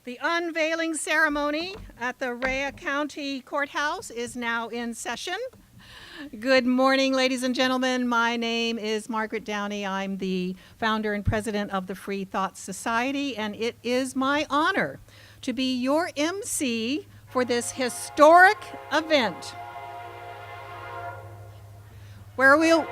The unveiling ceremony at the Rea County Courthouse is now in session. Good morning, ladies and gentlemen. My name is Margaret Downey. I'm the founder and president of the Free Thought Society, and it is my honor to be your MC for this historic event where we'll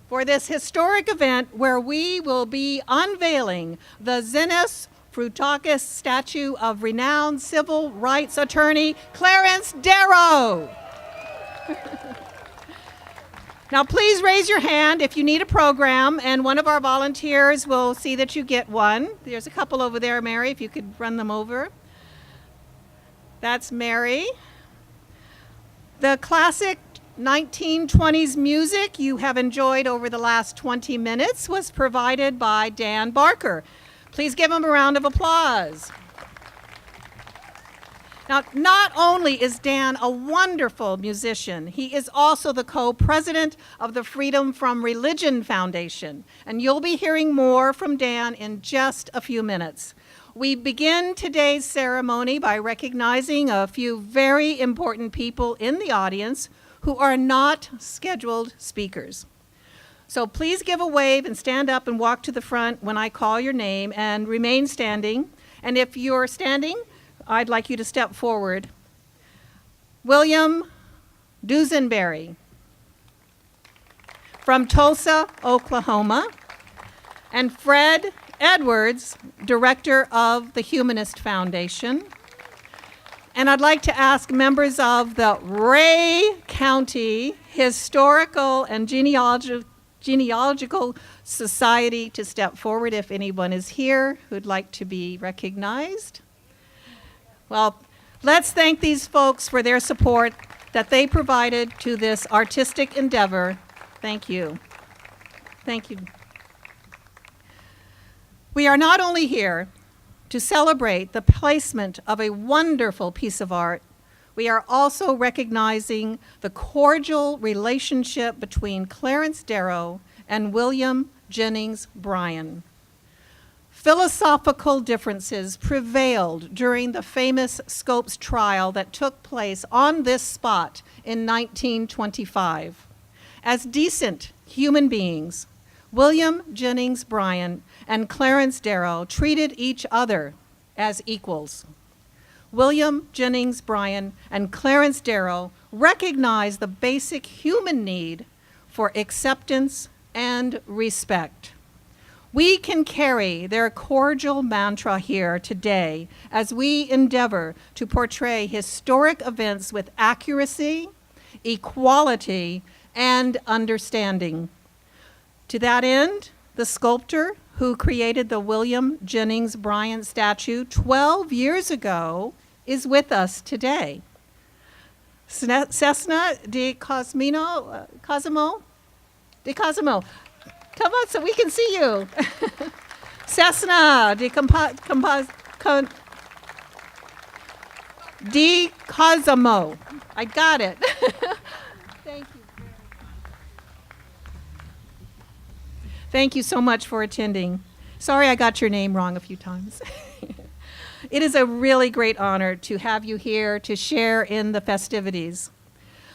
for this historic event where we will be unveiling the Zenus Frutakis statue of renowned civil rights attorney Clarence Darrow. Now please raise your hand if you need a program, and one of our volunteers will see that you get one. There's a couple over there, Mary, if you could run them over. That's Mary. The classic 1920s music you have enjoyed over the last 20 minutes was provided by Dan Barker. Please give him a round of applause. Now, not only is Dan a wonderful musician, he is also the co-president of the Freedom from Religion Foundation, and you'll be hearing more from Dan in just a few minutes. We begin today's ceremony by recognizing a few very important people in the audience who are not scheduled speakers. So please give a wave and stand up and walk to the front when I call your name, and remain standing. And if you're standing, I'd like you to step forward. William Dusenberry from Tulsa, Oklahoma, and Fred Edwards, director of the Humanist Foundation. And I'd like to ask members of the Rea County Historical and Genealogical Society to step forward if anyone is here who'd like to be recognized. Well, let's thank these folks for their support that they provided to this artistic endeavor. Thank you. Thank you. We are not only here to celebrate the placement of a wonderful piece of art, we are also recognizing the cordial relationship between Clarence Darrow and William Jennings Bryan. Philosophical differences prevailed during the famous Scopes trial that took place on this spot in 1925. As decent human beings, William Jennings Bryan and Clarence Darrow treated each other as equals. William Jennings Bryan and Clarence Darrow recognized the basic human need for acceptance and respect. We can carry their cordial mantra here today as we endeavor to portray historic events with accuracy, equality, and understanding. To that end, the sculptor who created the William Jennings Bryan statue 12 years ago is with us today. Cessna de Cosimo, come on so we can see you. Cessna de Cosimo. I got it. Thank you. Thank you so much for attending. Sorry I got your name wrong a few times. It is a really great honor to have you here to share in the festivities.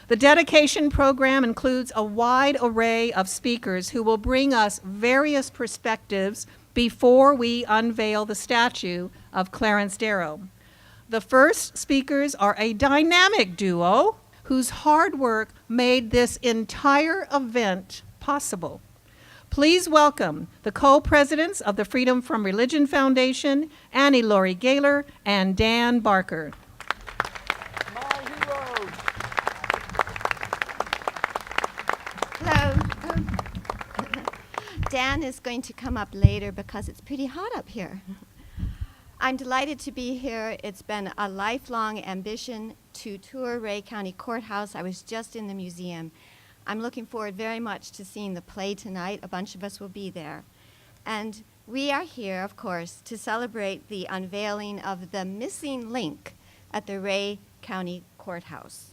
The dedication program includes a wide array of speakers who will bring us various perspectives before we unveil the statue of Clarence Darrow. The first speakers are a dynamic duo whose hard work made this entire event possible. Please welcome the co-presidents of the Freedom from Religion Foundation, Annie Laurie Gaylor and Dan Barker. Hello. Dan is going to come up later because it's pretty hot up here. I'm delighted to be here. It's been a lifelong ambition to tour Rea County Courthouse. I was just in the museum. I'm looking forward very much to seeing the play tonight. A bunch of us will be there. And we are here, of course, to celebrate the unveiling of the missing link at the Rea County Courthouse.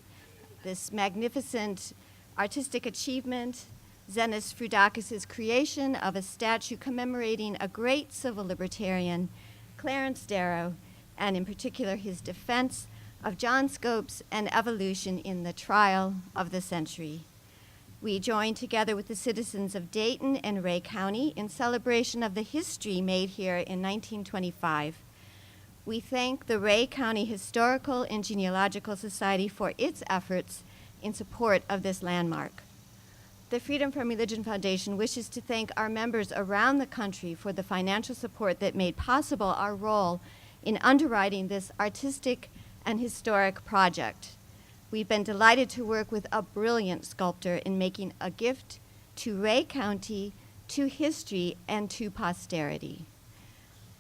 this magnificent artistic achievement, Zenas Frudakis' creation of a statue commemorating a great civil libertarian, Clarence Darrow, and in particular his defense of John Scopes and evolution in the trial of the century. We join together with the citizens of Dayton and Ray County in celebration of the history made here in 1925. We thank the Ray County Historical and Genealogical Society for its efforts in support of this landmark. The Freedom from Religion Foundation wishes to thank our members around the country for the financial support that made possible our role in underwriting this artistic and historic project. We've been delighted to work with a brilliant sculptor in making a gift to Ray County, to history, and to posterity.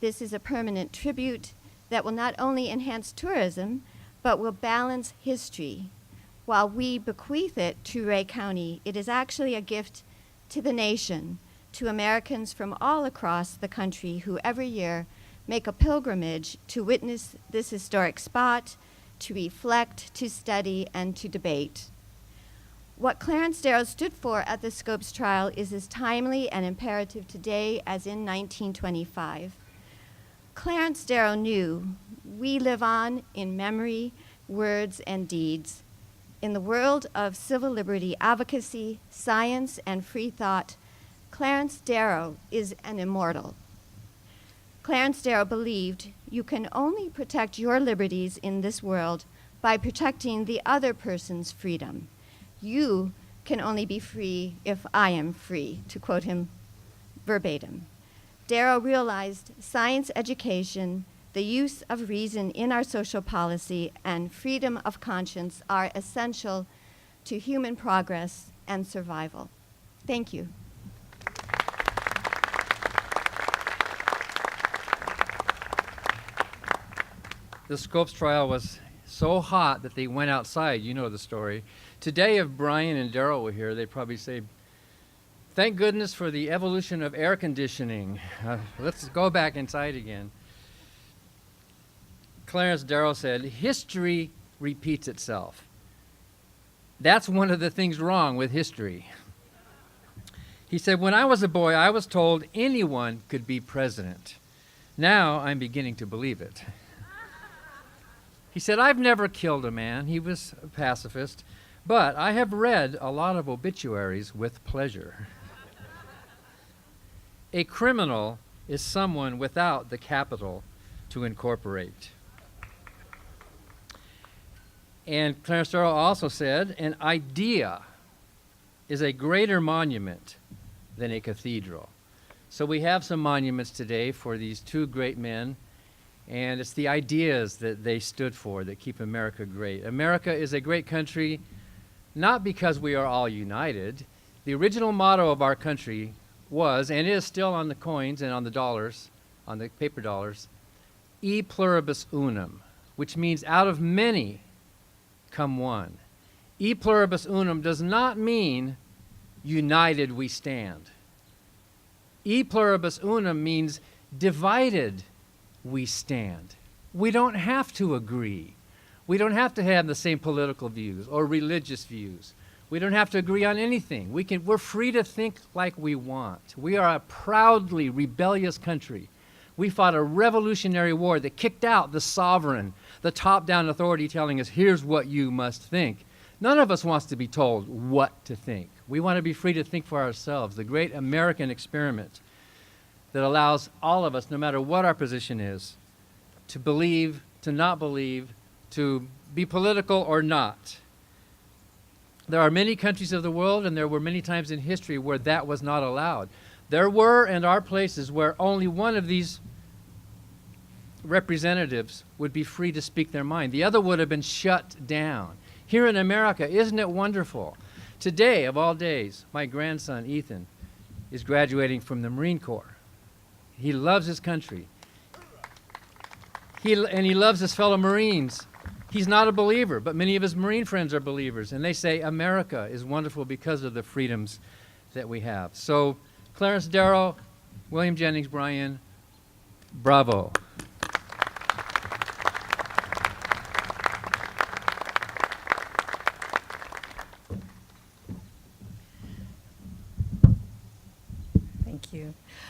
This is a permanent tribute that will not only enhance tourism, but will balance history. While we bequeath it to Ray County, it is actually a gift to the nation, to Americans from all across the country who every year make a pilgrimage to witness this historic spot, to reflect, to study, and to debate. What Clarence Darrow stood for at the Scopes trial is as timely and imperative today as in 1925. Clarence Darrow knew we live on in memory, words, and deeds. In the world of civil liberty advocacy, science, and free thought, Clarence Darrow is an immortal. Clarence Darrow believed you can only protect your liberties in this world by protecting the other person's freedom. You can only be free if I am free, to quote him verbatim. Darrow realized science education, the use of reason in our social policy, and freedom of conscience are essential to human progress and survival. Thank you. The Scopes trial was so hot that they went outside. You know the story. Today, if Bryan and Darrow were here, they'd probably say, "Thank goodness for the evolution of air conditioning. Let's go back inside again." Clarence Darrow said, "History repeats itself." That's one of the things wrong with history. He said, "When I was a boy, I was told anyone could be president. Now I'm beginning to believe it." He said, "I've never killed a man." He was a pacifist. "But I have read a lot of obituaries with pleasure." A criminal is someone without the capital to incorporate. And Clarence Darrow also said, "An idea is a greater monument than a cathedral." So we have some monuments today for these two great men, and it's the ideas that they stood for that keep America great. America is a great country not because we are all united. The original motto of our country was, and is still on the coins and on the dollars, on the paper dollars, "E pluribus unum," which means out of many come one. E pluribus unum does not mean united we stand. E pluribus unum means divided we stand. We don't have to agree. We don't have to have the same political views or religious views. We don't have to agree on anything. We're free to think like we want. We are a proudly rebellious country. We fought a revolutionary war that kicked out the sovereign, the top-down authority telling us, here's what you must think. None of us wants to be told what to think. We want to be free to think for ourselves. The great American experiment that allows all of us, no matter what our position is, to believe, to not believe, to be political or not. There are many countries of the world, and there were many times in history where that was not allowed. There were and are places where only one of these representatives would be free to speak their mind. The other would have been shut down. Here in America, isn't it wonderful? Today, of all days, my grandson, Ethan, is graduating from the Marine Corps. He loves his country. He loves his fellow Marines. He's not a believer, but many of his Marine friends are believers, and they say America is wonderful because of the freedoms that we have. So, Clarence Darrow, William Jennings Bryan, bravo.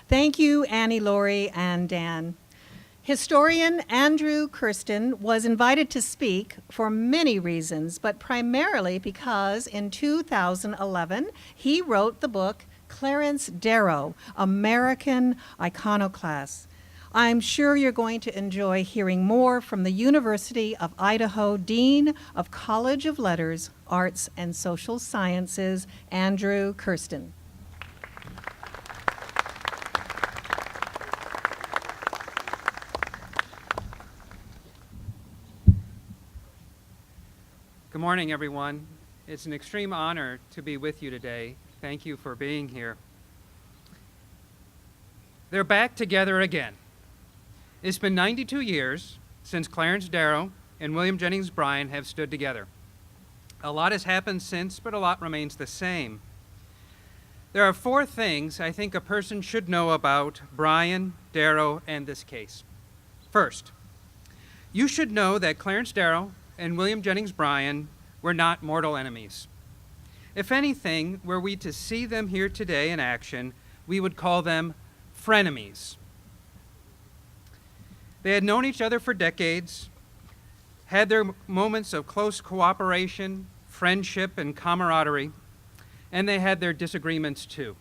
Thank you, Annie, Laurie, and Dan. Historian Andrew Kirsten was invited to speak for many reasons, but primarily because in 2011 he wrote the book Clarence Darrow, American Iconoclast. I'm sure you're going to enjoy hearing more from the University of Idaho Dean of College of Letters, Arts, and Social Sciences, Andrew Kirsten. Good morning, everyone. It's an extreme honor to be with you today. Thank you for being here. They're back together again. It's been 92 years since Clarence Darrow and William Jennings Bryan have stood together. A lot has happened since, but a lot remains the same. There are 4 things I think a person should know about Bryan, Darrow, and this case. First, you should know that Clarence Darrow and William Jennings Bryan were not mortal enemies. If anything, were we to see them here today in action, we would call them frenemies. They had known each other for decades, had their moments of close cooperation, friendship, and camaraderie, and they had their disagreements too.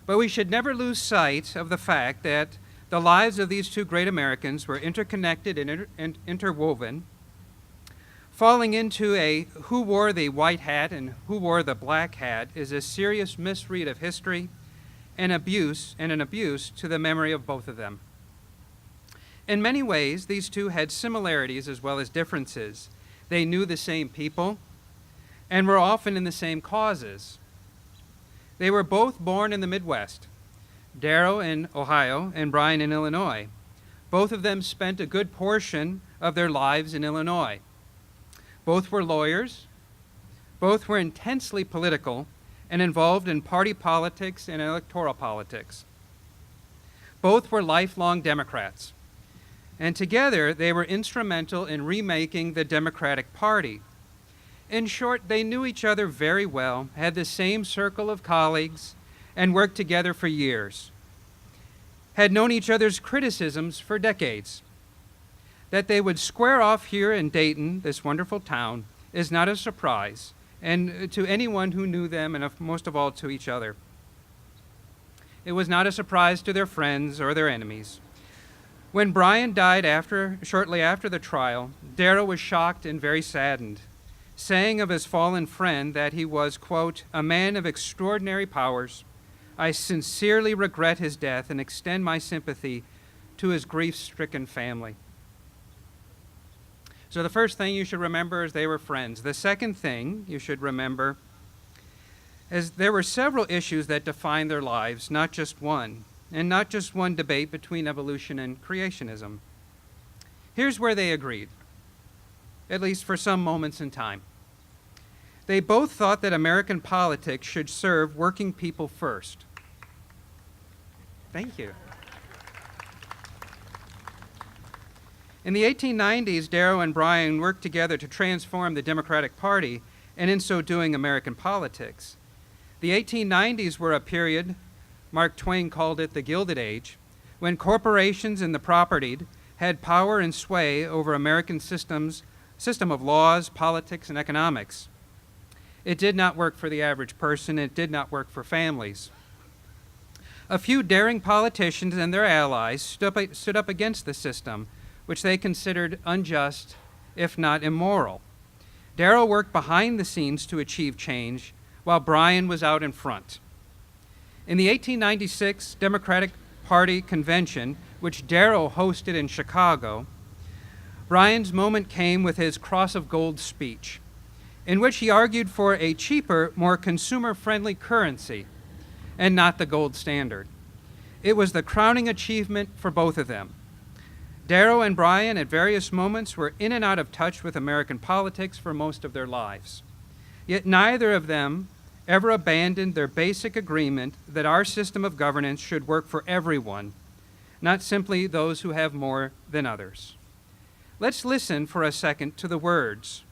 But we should never lose sight of the fact that the lives of these 2 great Americans were interconnected and interwoven. Falling into a who wore the white hat and who wore the black hat is a serious misread of history and an abuse to the memory of both of them. In many ways, these 2 had similarities as well as differences. They knew the same people and were often in the same causes. They were both born in the Midwest, Darrow in Ohio and Bryan in Illinois. Both of them spent a good portion of their lives in Illinois. Both were lawyers. Both were intensely political and involved in party politics and electoral politics. Both were lifelong Democrats. And together, they were instrumental in remaking the Democratic Party. In short, they knew each other very well, had the same circle of colleagues, and worked together for years. Had known each other's criticisms for decades. That they would square off here in Dayton, this wonderful town, is not a surprise, and to anyone who knew them, and most of all to each other. It was not a surprise to their friends or their enemies. When Bryan died shortly after the trial, Darrow was shocked and very saddened, saying of his fallen friend that he was, quote, a man of extraordinary powers. I sincerely regret his death and extend my sympathy to his grief-stricken family. So the first thing you should remember is they were friends. The second thing you should remember is there were several issues that defined their lives, not just one, and not just one debate between evolution and creationism. Here's where they agreed, at least for some moments in time. They both thought that American politics should serve working people first. Thank you. In the 1890s, Darrow and Bryan worked together to transform the Democratic Party, and in so doing, American politics. The 1890s were a period, Mark Twain called it the Gilded Age, when corporations and the propertied had power and sway over American system of laws, politics, and economics. It did not work for the average person. It did not work for families. A few daring politicians and their allies stood up against the system, which they considered unjust, if not immoral. Darrow worked behind the scenes to achieve change, while Bryan was out in front. In the 1896 Democratic Party convention, which Darrow hosted in Chicago, Bryan's moment came with his Cross of Gold speech, in which he argued for a cheaper, more consumer-friendly currency, and not the gold standard. It was the crowning achievement for both of them. Darrow and Bryan at various moments were in and out of touch with American politics for most of their lives. Yet neither of them ever abandoned their basic agreement that our system of governance should work for everyone, not simply those who have more than others. Let's listen for a second to their words.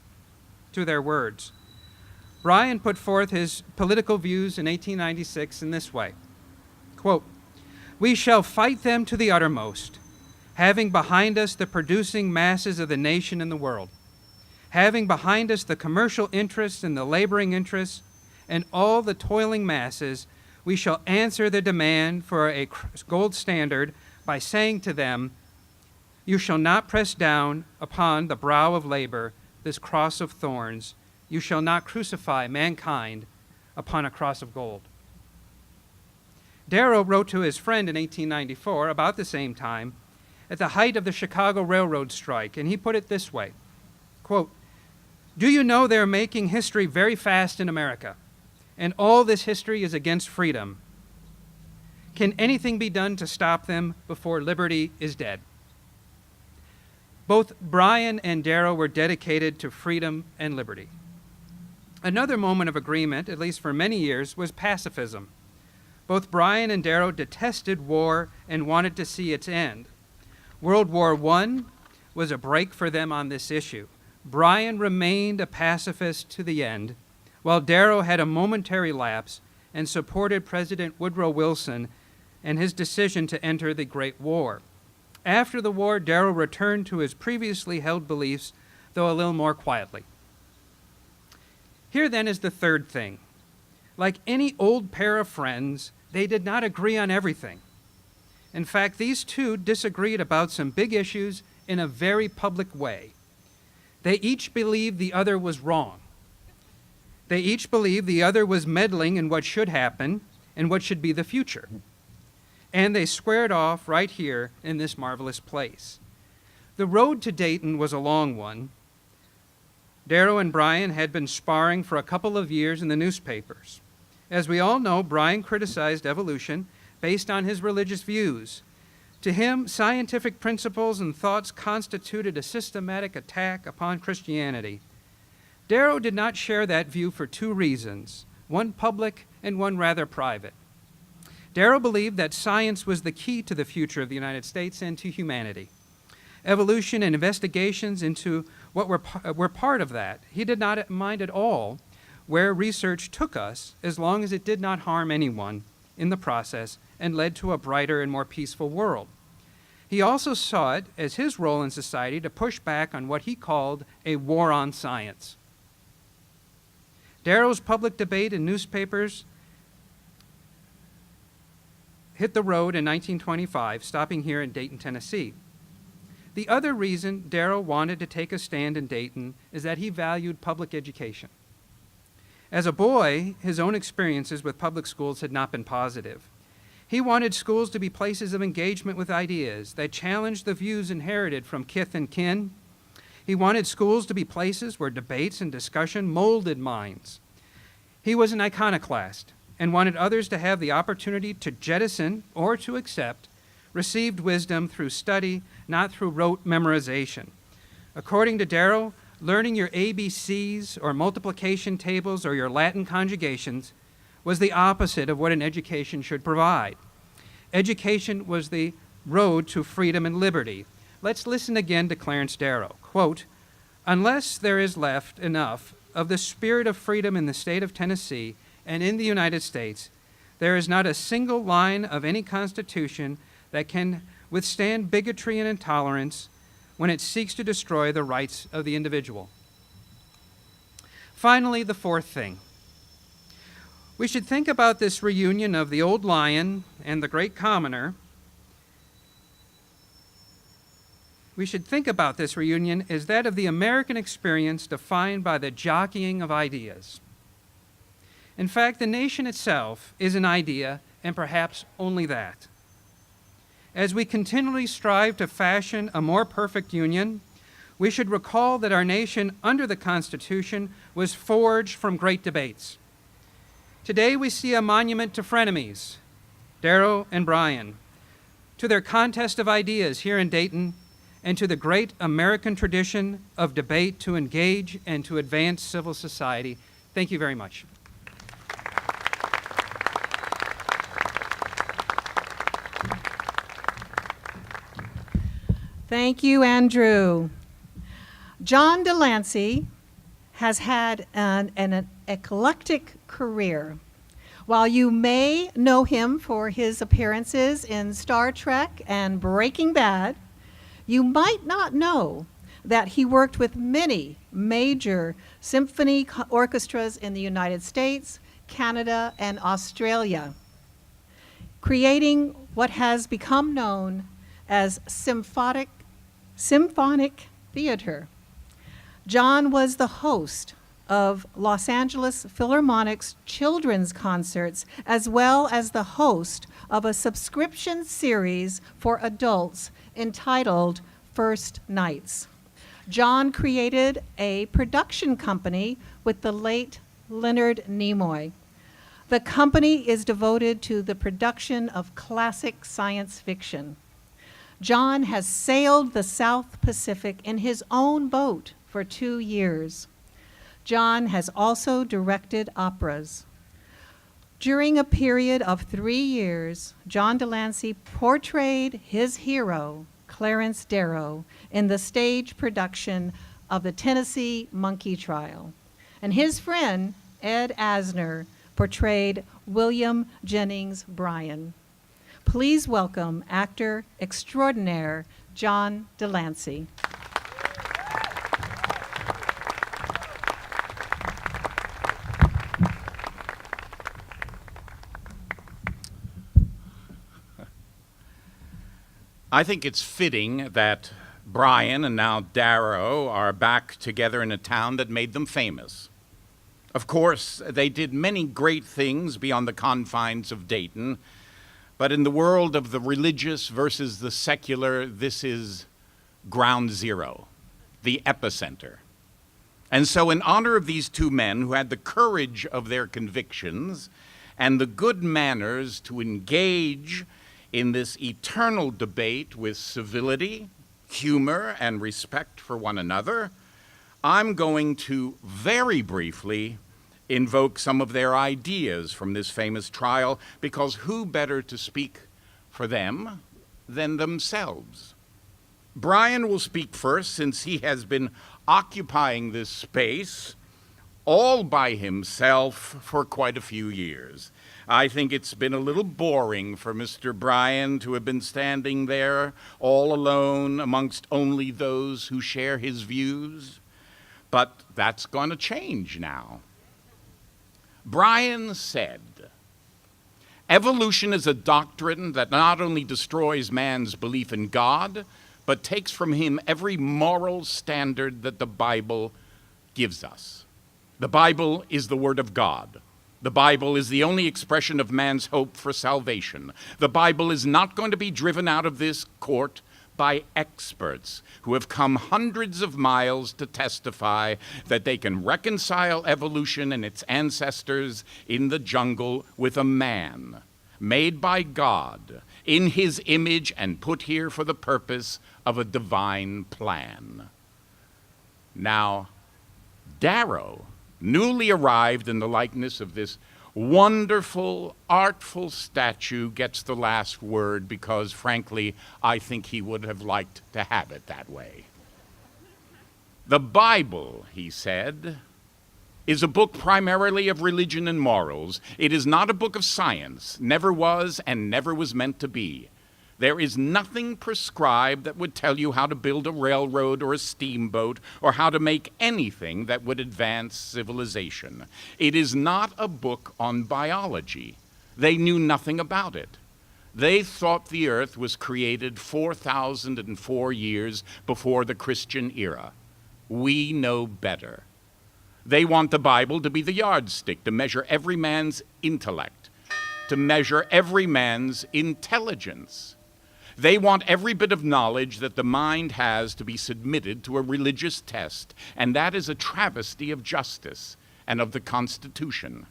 Bryan put forth his political views in 1896 in this way, quote, We shall fight them to the uttermost, having behind us the producing masses of the nation and the world, having behind us the commercial interests and the laboring interests and all the toiling masses. We shall answer the demand for a gold standard by saying to them, you shall not press down upon the brow of labor this cross of thorns. You shall not crucify mankind upon a cross of gold. Darrow wrote to his friend in 1894, about the same time, at the height of the Chicago Railroad strike, and he put it this way, quote, do you know they're making history very fast in America, and all this history is against freedom? Can anything be done to stop them before liberty is dead? Both Bryan and Darrow were dedicated to freedom and liberty. Another moment of agreement, at least for many years, was pacifism. Both Bryan and Darrow detested war and wanted to see its end. World War I was a break for them on this issue. Bryan remained a pacifist to the end, while Darrow had a momentary lapse and supported President Woodrow Wilson and his decision to enter the Great War. After the war, Darrow returned to his previously held beliefs, though a little more quietly. Here then is the third thing. Like any old pair of friends, they did not agree on everything. In fact, these two disagreed about some big issues in a very public way. They each believed the other was wrong. They each believed the other was meddling in what should happen and what should be the future. And they squared off right here in this marvelous place. The road to Dayton was a long one. Darrow and Bryan had been sparring for a couple of years in the newspapers. As we all know, Bryan criticized evolution based on his religious views. To him, scientific principles and thoughts constituted a systematic attack upon Christianity. Darrow did not share that view for two reasons, one public and one rather private. Darrow believed that science was the key to the future of the United States and to humanity. Evolution and investigations into what were part of that. He did not mind at all where research took us, as long as it did not harm anyone in the process and led to a brighter and more peaceful world. He also saw it as his role in society to push back on what he called a war on science. Darrow's public debate in newspapers hit the road in 1925, stopping here in Dayton, Tennessee. The other reason Darrow wanted to take a stand in Dayton is that he valued public education. As a boy, his own experiences with public schools had not been positive. He wanted schools to be places of engagement with ideas that challenged the views inherited from kith and kin. He wanted schools to be places where debates and discussion molded minds. He was an iconoclast and wanted others to have the opportunity to jettison or to accept received wisdom through study, not through rote memorization. According to Darrow, learning your ABCs or multiplication tables or your Latin conjugations was the opposite of what an education should provide. Education was the road to freedom and liberty. Let's listen again to Clarence Darrow. Quote, unless there is left enough of the spirit of freedom in the state of Tennessee and in the United States, there is not a single line of any constitution that can withstand bigotry and intolerance when it seeks to destroy the rights of the individual. Finally, the fourth thing. We should think about this reunion of the old lion and the great commoner. We should think about this reunion as that of the American experience defined by the jockeying of ideas. In fact, the nation itself is an idea, and perhaps only that. As we continually strive to fashion a more perfect union, we should recall that our nation under the Constitution was forged from great debates. Today we see a monument to frenemies, Darrow and Bryan, to their contest of ideas here in Dayton, and to the great American tradition of debate to engage and to advance civil society. Thank you very much. Thank you, Andrew. John Delancey has had an eclectic career. While you may know him for his appearances in Star Trek and Breaking Bad, you might not know that he worked with many major symphony orchestras in the United States, Canada, and Australia, creating what has become known as symphonic theater. John was the host of Los Angeles Philharmonic's children's concerts, as well as the host of a subscription series for adults entitled First Nights. John created a production company with the late Leonard Nimoy. The company is devoted to the production of classic science fiction. John has sailed the South Pacific in his own boat for 2 years. John has also directed operas. During a period of 3 years, John Delancey portrayed his hero, Clarence Darrow, in the stage production of the Tennessee monkey trial. And his friend, Ed Asner, portrayed William Jennings Bryan. Please welcome actor extraordinaire John Delancey. I think it's fitting that Bryan and now Darrow are back together in a town that made them famous. Of course, they did many great things beyond the confines of Dayton, but in the world of the religious versus the secular, this is ground zero, the epicenter. And so in honor of these two men who had the courage of their convictions and the good manners to engage in this eternal debate with civility, humor, and respect for one another, I'm going to very briefly invoke some of their ideas from this famous trial, because who better to speak for them than themselves? Bryan will speak first, since he has been occupying this space all by himself for quite a few years. I think it's been a little boring for Mr. Bryan to have been standing there all alone amongst only those who share his views, but that's going to change now. Bryan said, "Evolution is a doctrine that not only destroys man's belief in God, but takes from him every moral standard that the Bible gives us. The Bible is the Word of God. The Bible is the only expression of man's hope for salvation. The Bible is not going to be driven out of this court by experts who have come hundreds of miles to testify that they can reconcile evolution and its ancestors in the jungle with a man made by God in his image and put here for the purpose of a divine plan." Now, Darrow, newly arrived in the likeness of this wonderful, artful statue, gets the last word because, frankly, I think he would have liked to have it that way. "The Bible," he said, "is a book primarily of religion and morals. It is not a book of science, never was and never was meant to be. There is nothing prescribed that would tell you how to build a railroad or a steamboat or how to make anything that would advance civilization. It is not a book on biology. They knew nothing about it. They thought the earth was created 4,004 years before the Christian era. We know better. They want the Bible to be the yardstick to measure every man's intellect, to measure every man's intelligence. They want every bit of knowledge that the mind has to be submitted to a religious test, and that is a travesty of justice and of the Constitution.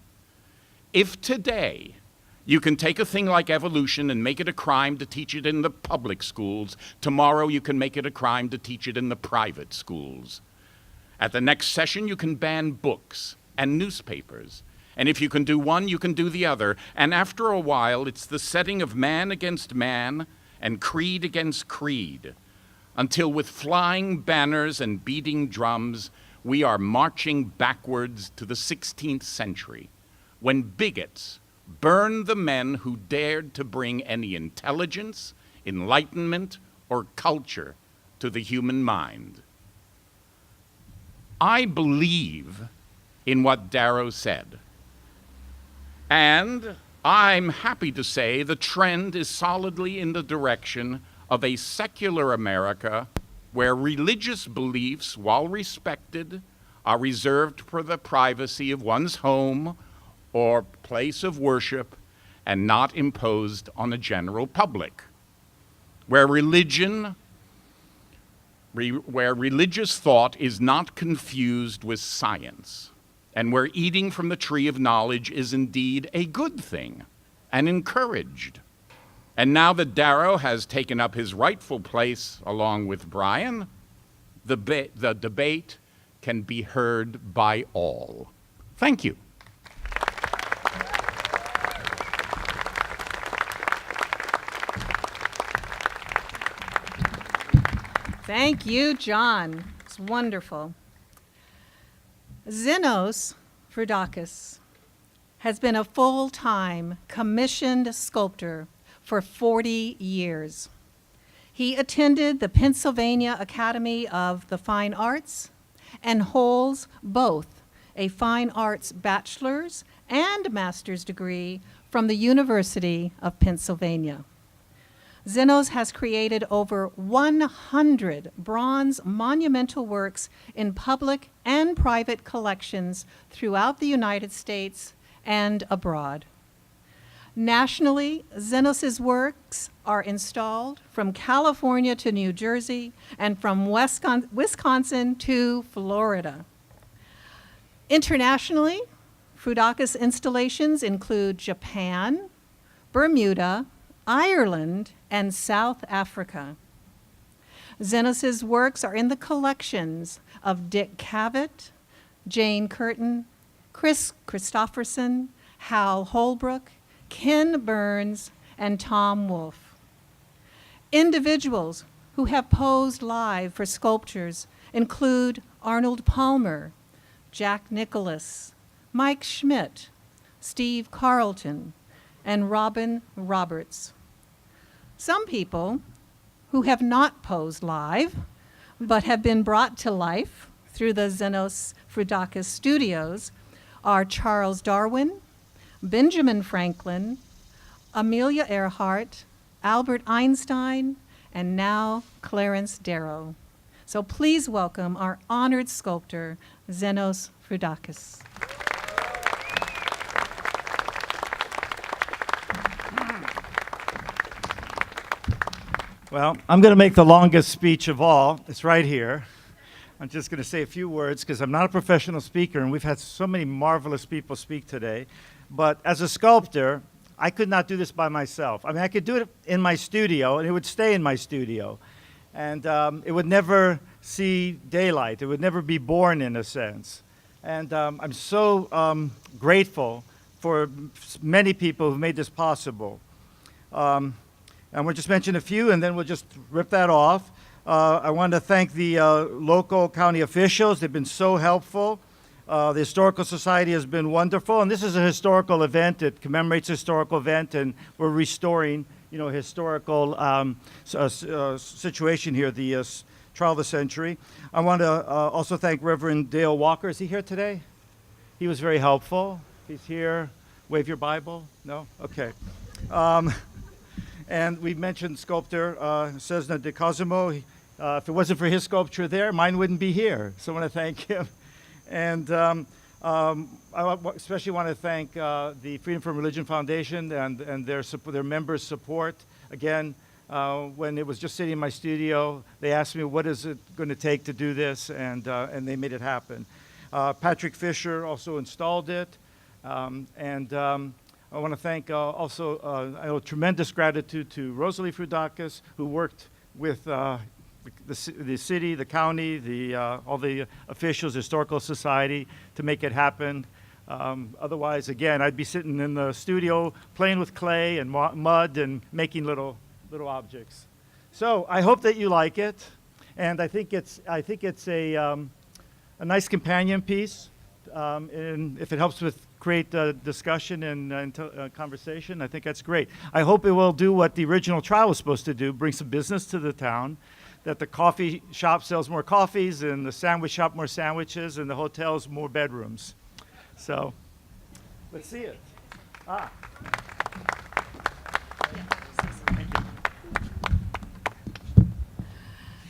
If today you can take a thing like evolution and make it a crime to teach it in the public schools, tomorrow you can make it a crime to teach it in the private schools. At the next session, you can ban books and newspapers. And if you can do one, you can do the other. And after a while, it's the setting of man against man and creed against creed, until with flying banners and beating drums, we are marching backwards to the 16th century, when bigots burn the men who dared to bring any intelligence, enlightenment, or culture to the human mind. I believe in what Darrow said, and I'm happy to say the trend is solidly in the direction of a secular America where religious beliefs, while respected, are reserved for the privacy of one's home or place of worship and not imposed on the general public, where religious thought is not confused with science, and where eating from the tree of knowledge is indeed a good thing and encouraged. And now that Darrow has taken up his rightful place along with Bryan, the debate can be heard by all. Thank you. Thank you, John. It's wonderful. Zenos Frudakis has been a full-time commissioned sculptor for 40 years. He attended the Pennsylvania Academy of the Fine Arts and holds both a fine arts bachelor's and master's degree from the University of Pennsylvania. Zenos has created over 100 bronze monumental works in public and private collections throughout the United States and abroad. Nationally, Zenos's works are installed from California to New Jersey and from Wisconsin to Florida. Internationally, Frudakis installations include Japan, Bermuda, Ireland, and South Africa. Zenos's works are in the collections of Dick Cavett, Jane Curtin, Chris Christopherson, Hal Holbrook, Ken Burns, and Tom Wolfe. Individuals who have posed live for sculptures include Arnold Palmer, Jack Nicholas, Mike Schmidt, Steve Carlton, and Robin Roberts. Some people who have not posed live, but have been brought to life through the Zenos Frudakis studios are Charles Darwin, Benjamin Franklin, Amelia Earhart, Albert Einstein, and now Clarence Darrow. So please welcome our honored sculptor, Zenos Frudakis. Well, I'm going to make the longest speech of all. It's right here. I'm just going to say a few words because I'm not a professional speaker, and we've had so many marvelous people speak today. But as a sculptor, I could not do this by myself. I mean, I could do it in my studio, and it would stay in my studio. And it would never see daylight. It would never be born, in a sense. And I'm so grateful for many people who've made this possible. And we'll just mention a few, and then we'll just rip that off. I want to thank the local county officials. They've been so helpful. The Historical Society has been wonderful, and this is a historical event. It commemorates a historical event, and we're restoring, historical situation here, the trial of the century. I want to also thank Reverend Dale Walker. Is he here today? He was very helpful. He's here. Wave your Bible. No? Okay. And we mentioned sculptor Cesna de Cosimo. If it wasn't for his sculpture there, mine wouldn't be here. So I want to thank him. And I especially want to thank the Freedom from Religion Foundation and their members' support. Again, when it was just sitting in my studio, they asked me, what is it going to take to do this? And they made it happen. Patrick Fisher also installed it. I want to thank also tremendous gratitude to Rosalie Frudakis, who worked with the city, the county, all the officials, Historical Society to make it happen. Otherwise, again, I'd be sitting in the studio playing with clay and mud and making little objects. So I hope that you like it, and I think it's a nice companion piece And if it helps with create discussion and conversation, I think that's great. I hope it will do what the original trial was supposed to do, bring some business to the town, that the coffee shop sells more coffees and the sandwich shop more sandwiches and the hotels more bedrooms. So let's see it. Ah.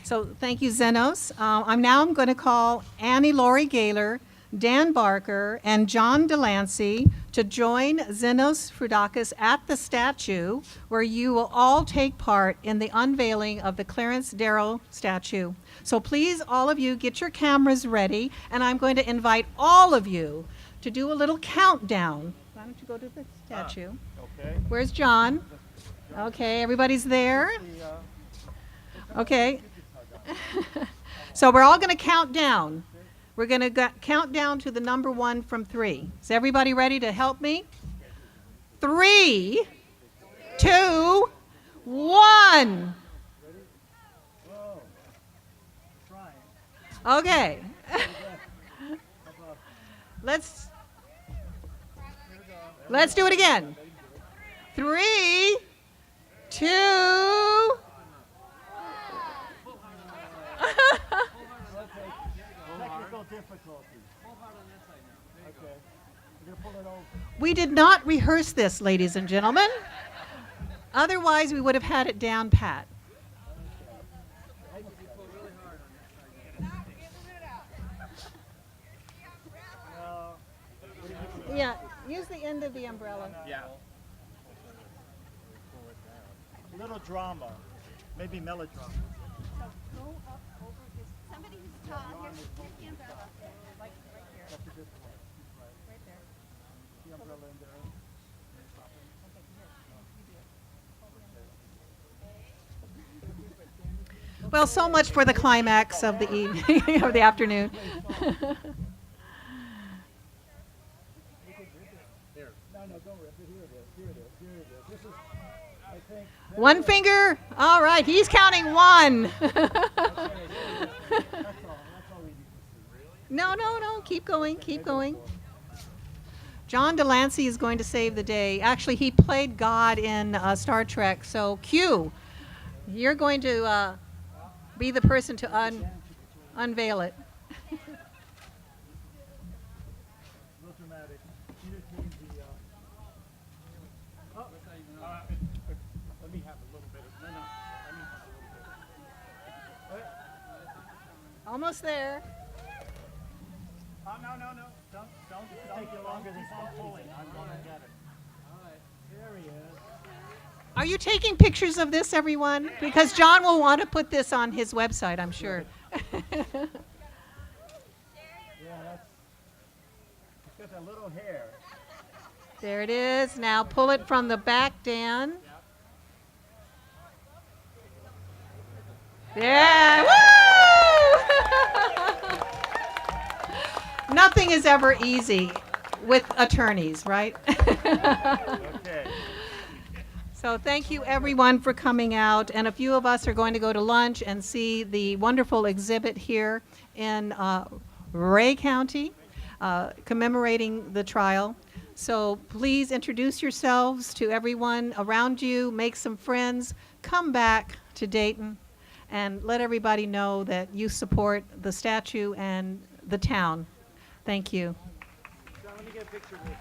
So thank you, Zenos. I'm going to call Annie Laurie Gaylor, Dan Barker, and John Delancey to join Zenos Frudakis at the statue, where you will all take part in the unveiling of the Clarence Darrow statue. So please, all of you, get your cameras ready, and I'm going to invite all of you to do a little countdown. Why don't you go to the statue? Okay. Where's John? Okay, everybody's there? Okay. So we're all going to count down. We're going to count down to the number 1 from 3. Is everybody ready to help me? 3, 2, 1. Okay. Let's do it again. 3, 2. Technical difficulties. Okay. You're gonna pull it over. We did not rehearse this, ladies and gentlemen. Otherwise, we would have had it down pat. Yeah, use the end of the umbrella. Yeah. A little drama, maybe melodrama. Somebody who's tall, here's the umbrella. Like right here. That's a good point. Right there. The umbrella in there. Well, so much for the climax of the evening, of the afternoon. One finger. All right, he's counting 1. No, keep going, keep going. John Delancey is going to save the day. Actually, he played God in Star Trek, so Q, you're going to be the person to unveil it. Almost there. Oh, no. Don't take you longer than stop pulling. I'm going to get it. All right. There he is. Are you taking pictures of this, everyone? Because John will want to put this on his website, I'm sure. Yeah, it's got that little hair. There it is. Now pull it from the back, Dan. Yeah. Woo! Nothing is ever easy with attorneys, right? Okay. So thank you everyone for coming out, and a few of us are going to go to lunch and see the wonderful exhibit here in Ray County commemorating the trial. So please introduce yourselves to everyone around you, make some friends, come back to Dayton, and let everybody know that you support the statue and the town. Thank you. John, let me get a picture of this.